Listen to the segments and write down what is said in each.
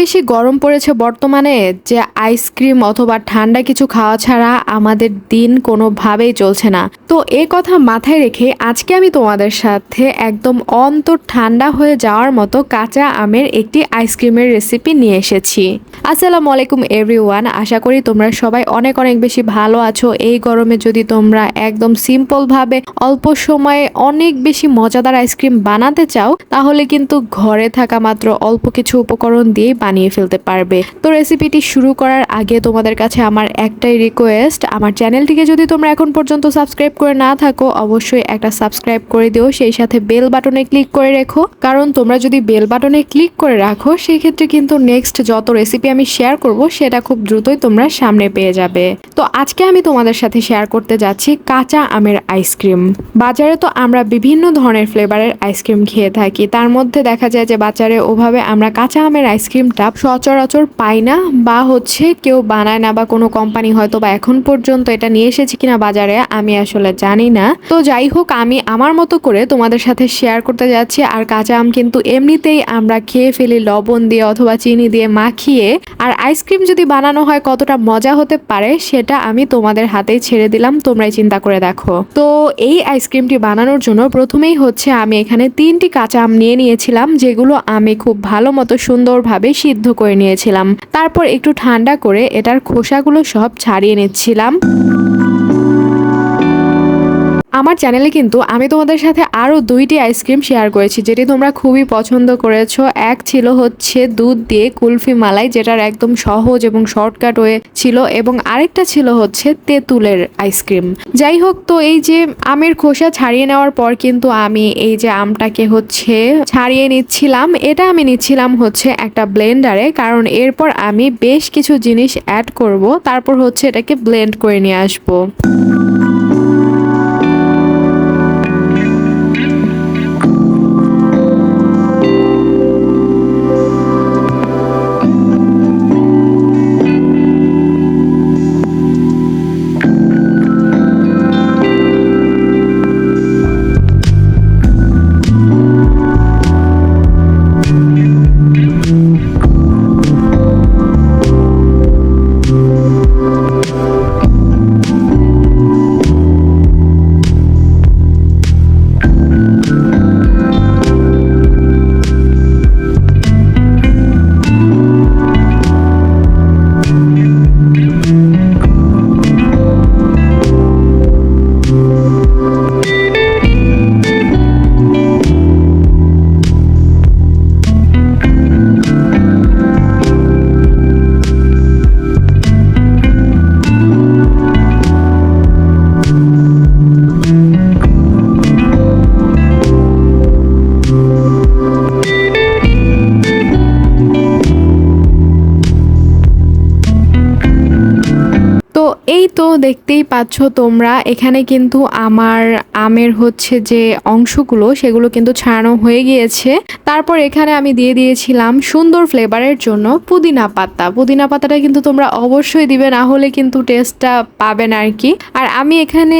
বেশি গরম পড়েছে বর্তমানে যে আইসক্রিম অথবা ঠান্ডা কিছু খাওয়া ছাড়া আমাদের দিন কোনোভাবেই চলছে না। তো এই কথা মাথায় রেখে আজকে আমি তোমাদের সাথে একদম অন্তর ঠান্ডা হয়ে যাওয়ার মতো কাঁচা আমের একটি আইসক্রিমের রেসিপি নিয়ে এসেছি। আসসালামু আলাইকুম এভরিওয়ান, আশা করি তোমরা সবাই অনেক অনেক বেশি ভালো আছো। এই গরমে যদি তোমরা একদম সিম্পলভাবে অল্প সময়ে অনেক বেশি মজাদার আইসক্রিম বানাতে চাও তাহলে কিন্তু ঘরে থাকা মাত্র অল্প কিছু উপকরণ দিয়েই বানিয়ে ফেলতে পারবে। তো রেসিপিটি শুরু করার আগে তোমাদের কাছে আমার একটাই রিকোয়েস্ট, আমার চ্যানেলটিকে যদি তোমরা এখন পর্যন্ত সাবস্ক্রাইব করে না থাকো অবশ্যই একটা সাবস্ক্রাইব করে দিও, সেই সাথে বেল বাটনে ক্লিক করে রেখো, কারণ তোমরা যদি বেল বাটনে ক্লিক করে রাখো সেই ক্ষেত্রে কিন্তু নেক্সট যত রেসিপি আমি শেয়ার করব সেটা খুব দ্রুতই তোমরা সামনে পেয়ে যাবে। তো আজকে আমি তোমাদের সাথে শেয়ার করতে যাচ্ছি কাঁচা আমের আইসক্রিম। বাজারে তো আমরা বিভিন্ন ধরনের ফ্লেভারের আইসক্রিম খেয়ে থাকি, তার মধ্যে দেখা যায় যে বাজারে ওভাবে আমরা কাঁচা আমের আইসক্রিমটা সচরাচর পাই না, বা কেউ বানায় না, বা কোনো কোম্পানি হয়তো বা এখন পর্যন্ত এটা নিয়ে এসেছে কিনা বাজারে আমি আসলে জানি না। তো যাই হোক, আমি আমার মতো করে তোমাদের সাথে শেয়ার করতে যাচ্ছি। আর কাঁচা আম কিন্তু এমনিতেই আমরা খেয়ে ফেলি লবণ দিয়ে অথবা চিনি দিয়ে মাখিয়ে, আর আইসক্রিম যদি বানানো হয় কতটা মজা হতে পারে সেটা আমি তোমাদের হাতেই ছেড়ে দিলাম, তোমরাই চিন্তা করে দেখো। তো এই আইসক্রিমটি বানানোর জন্য প্রথমেই আমি এখানে 3টি কাঁচা আম নিয়ে নিয়েছিলাম, যেগুলো আমি খুব ভালো মতো সুন্দরভাবে সিদ্ধ করে নিয়েছিলাম। তারপর একটু ঠান্ডা করে এটার খোসাগুলো সব ছাড়িয়ে নিচ্ছিলাম। আমার চ্যানেলে কিন্তু আমি তোমাদের সাথে আরও 2টি আইসক্রিম শেয়ার করেছি যেটি তোমরা খুবই পছন্দ করেছো। এক ছিল দুধ দিয়ে কুলফি মালাই, যেটার একদম সহজ এবং শর্টকাট ওয়ে ছিল, এবং আরেকটা ছিল তেঁতুলের আইসক্রিম। যাই হোক, তো এই যে আমের খোসা ছাড়িয়ে নেওয়ার পর কিন্তু আমি এই যে আমটাকে ছাড়িয়ে নিচ্ছিলাম। এটা আমি নিচ্ছিলাম একটা ব্লেন্ডারে, কারণ এরপর আমি বেশ কিছু জিনিস অ্যাড করব, তারপর এটাকে ব্লেন্ড করে নিয়ে আসবো। এই তো দেখতেই পাচ্ছ তোমরা, এখানে কিন্তু আমার আমের যে অংশগুলো সেগুলো কিন্তু ছাড়ানো হয়ে গিয়েছে। তারপর এখানে আমি দিয়ে দিয়েছিলাম সুন্দর ফ্লেভারের জন্য পুদিনা পাতা। পুদিনা পাতাটা কিন্তু তোমরা অবশ্যই দিবে, না হলে কিন্তু টেস্টটা পাবে না আর কি। আর আমি এখানে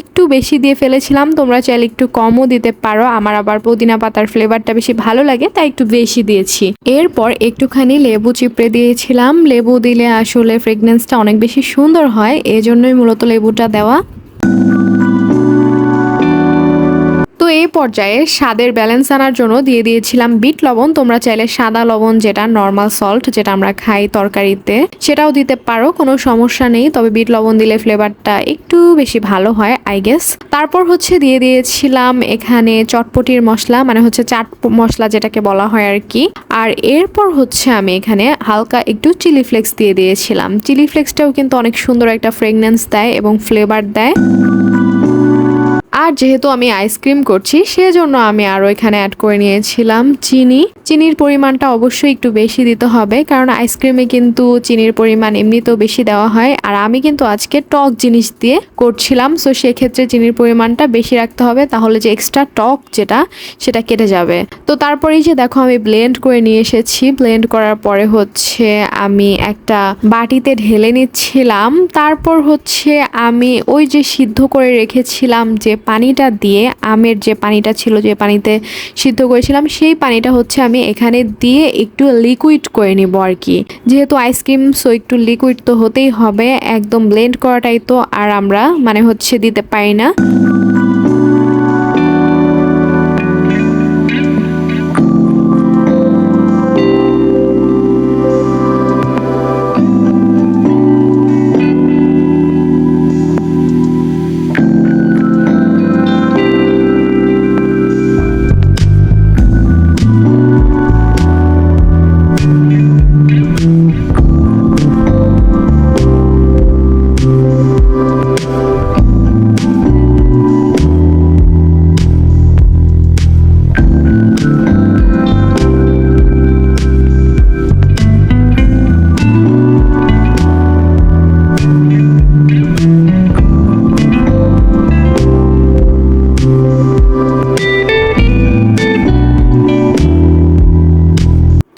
একটু বেশি দিয়ে ফেলেছিলাম, তোমরা চাইলে একটু কমও দিতে পারো। আমার আবার পুদিনা পাতার ফ্লেভারটা বেশি ভালো লাগে তাই একটু বেশি দিয়েছি। এরপর একটুখানি লেবু চিপড়ে দিয়েছিলাম। লেবু দিলে আসলে ফ্রেগনেন্সটা অনেক বেশি সুন্দর হয়, এজন্যই মূলত লেবুটা দেওয়া। তো এই পর্যায়ে স্বাদের ব্যালেন্স আনার জন্য দিয়ে দিয়েছিলাম বিট লবণ। তোমরা চাইলে সাদা লবণ, যেটা নর্মাল সল্ট যেটা আমরা খাই তরকারিতে, সেটাও দিতে পারো, কোনো সমস্যা নেই। তবে বিট লবণ দিলে ফ্লেভারটা একটু বেশি ভালো হয় আই গেস। তারপর দিয়ে দিয়েছিলাম এখানে চটপটির মশলা, মানে চাট মশলা যেটাকে বলা হয় আর কি। আর এরপর আমি এখানে হালকা একটু চিলি ফ্লেক্স দিয়ে দিয়েছিলাম। চিলি ফ্লেক্সটাও কিন্তু অনেক সুন্দর একটা ফ্রেগনেন্স দেয় এবং ফ্লেভার দেয়। আর যেহেতু আমি আইসক্রিম করছি সেজন্য আমি আরও এখানে অ্যাড করে নিয়েছিলাম চিনি। চিনির পরিমাণটা অবশ্যই একটু বেশি দিতে হবে, কারণ আইসক্রিমে কিন্তু চিনির পরিমাণ এমনিতেও বেশি দেওয়া হয়, আর আমি কিন্তু আজকে টক জিনিস দিয়ে করছিলাম, সো সেক্ষেত্রে চিনির পরিমাণটা বেশি রাখতে হবে, তাহলে যে এক্সট্রা টক সেটা কেটে যাবে। তো তারপরেই যে দেখো আমি ব্লেন্ড করে নিয়ে এসেছি। ব্লেন্ড করার পরে আমি একটা বাটিতে ঢেলে নিচ্ছিলাম। তারপর আমি ওই যে সিদ্ধ করে রেখেছিলাম যে পানিটা দিয়ে, আমের যে পানিটা ছিল, যে পানিতে সিদ্ধ করেছিলাম, সেই পানিটা আমি আমি এখানে দিয়ে একটু লিকুইড করে নিব আর কি। যেহেতু আইসক্রিম সো একটু লিকুইড তো হতেই হবে, একদম ব্লেন্ড করাটাই তো আর আমরা মানে হচ্ছে দিতে পারি না।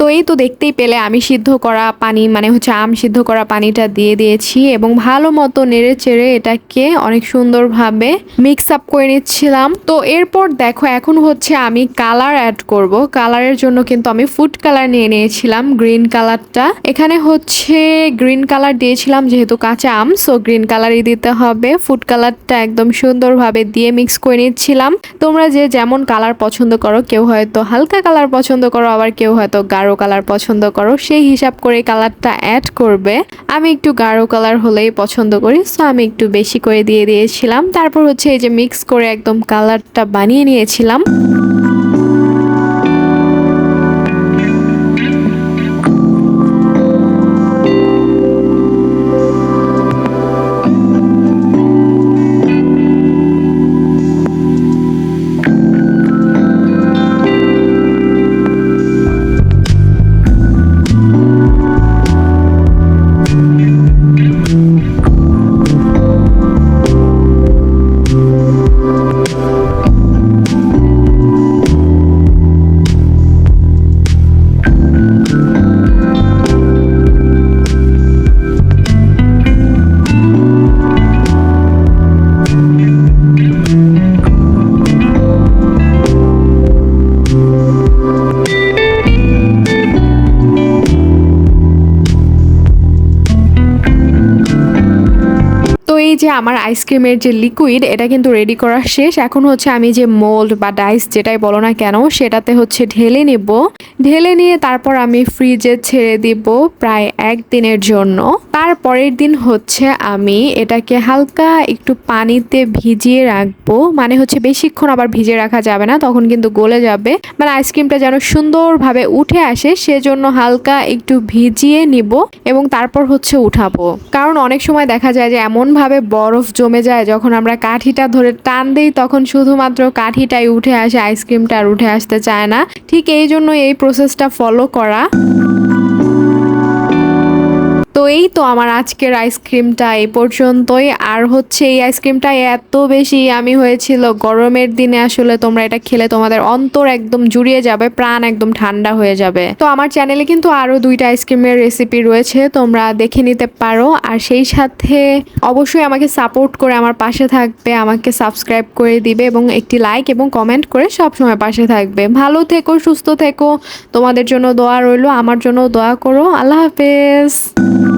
তো এই তো দেখতেই পেলে আমি সিদ্ধ করা পানি মানে হচ্ছে আম সিদ্ধ করা পানিটা দিয়ে দিয়েছি এবং ভালো মতো নেড়ে চেড়ে এটাকে অনেক সুন্দরভাবে মিক্স আপ করে নিচ্ছিলাম। তো এরপর দেখো এখন হচ্ছে আমি কালার অ্যাড করব। কালারের জন্য কিন্তু আমি ফুড কালার নিয়ে নিয়েছিলাম, গ্রিন কালারটা। এখানে হচ্ছে গ্রিন কালার দিয়েছিলাম যেহেতু কাঁচা আম, সো গ্রিন কালারই দিতে হবে। ফুড কালারটা একদম সুন্দরভাবে দিয়ে মিক্স করে নিচ্ছিলাম। তোমরা যে যেমন কালার পছন্দ করো, কেউ হয়তো হালকা কালার পছন্দ করো, আবার কেউ হয়তো গাঢ় কালার পছন্দ করো, সেই হিসাব করে কালারটা অ্যাড করবে। আমি একটু গাঢ় কালার হলেই পছন্দ করি, সো আমি একটু বেশি করে দিয়ে দিয়েছিলাম। তারপর হচ্ছে এই যে মিক্স করে একদম কালারটা বানিয়ে নিয়েছিলাম। এই যে আমার আইসক্রিমের যে লিকুইড এটা কিন্তু রেডি করা শেষ। এখন হচ্ছে আমি যে মোল্ড বা ডাইস যেটাই বলো না কেন সেটাতে হচ্ছে ঢেলে নিব। ঢেলে নিয়ে তারপর আমি ফ্রিজে ছেড়ে দিব প্রায় 1 দিনের জন্য। তারপরের দিন হচ্ছে আমি এটাকে হালকা একটু পানিতে ভিজিয়ে রাখবো, মানে হচ্ছে বেশিক্ষণ আবার ভিজিয়ে রাখা যাবে না, তখন কিন্তু গলে যাবে। মানে আইসক্রিমটা যেন সুন্দরভাবে উঠে আসে সেজন্য হালকা একটু ভিজিয়ে নিব এবং তারপর হচ্ছে উঠাবো। কারণ অনেক সময় দেখা যায় যে এমন ভাবে বরফ জমে যায়, যখন আমরা কাঠিটা ধরে টান দেই তখন শুধুমাত্র কাঠিটাই উঠে আসে, আইসক্রিমটা আর উঠে আসতে চায় না। ঠিক এই জন্য এই প্রসেসটা ফলো করা। তো এই তো আমার আজকের আইসক্রিমটা এই পর্যন্তই। আর হচ্ছে এই আইসক্রিমটা এত বেশি ইয়ামি হয়েছিল, গরমের দিনে আসলে তোমরা এটা খেলে তোমাদের অন্তর একদম জুড়িয়ে যাবে, প্রাণ একদম ঠান্ডা হয়ে যাবে। তো আমার চ্যানেলে কিন্তু আরো 2টা আইসক্রিমের রেসিপি রয়েছে, তোমরা দেখে নিতে পারো। আর সেই সাথে অবশ্যই আমাকে সাপোর্ট করে আমার পাশে থাকবে, আমাকে সাবস্ক্রাইব করে দিবে এবং একটি লাইক এবং কমেন্ট করে সবসময় পাশে থাকবে। ভালো থেকো, সুস্থ থেকো, তোমাদের জন্য দোয়া রইলো, আমার জন্য দোয়া করো। আল্লাহ হাফেজ।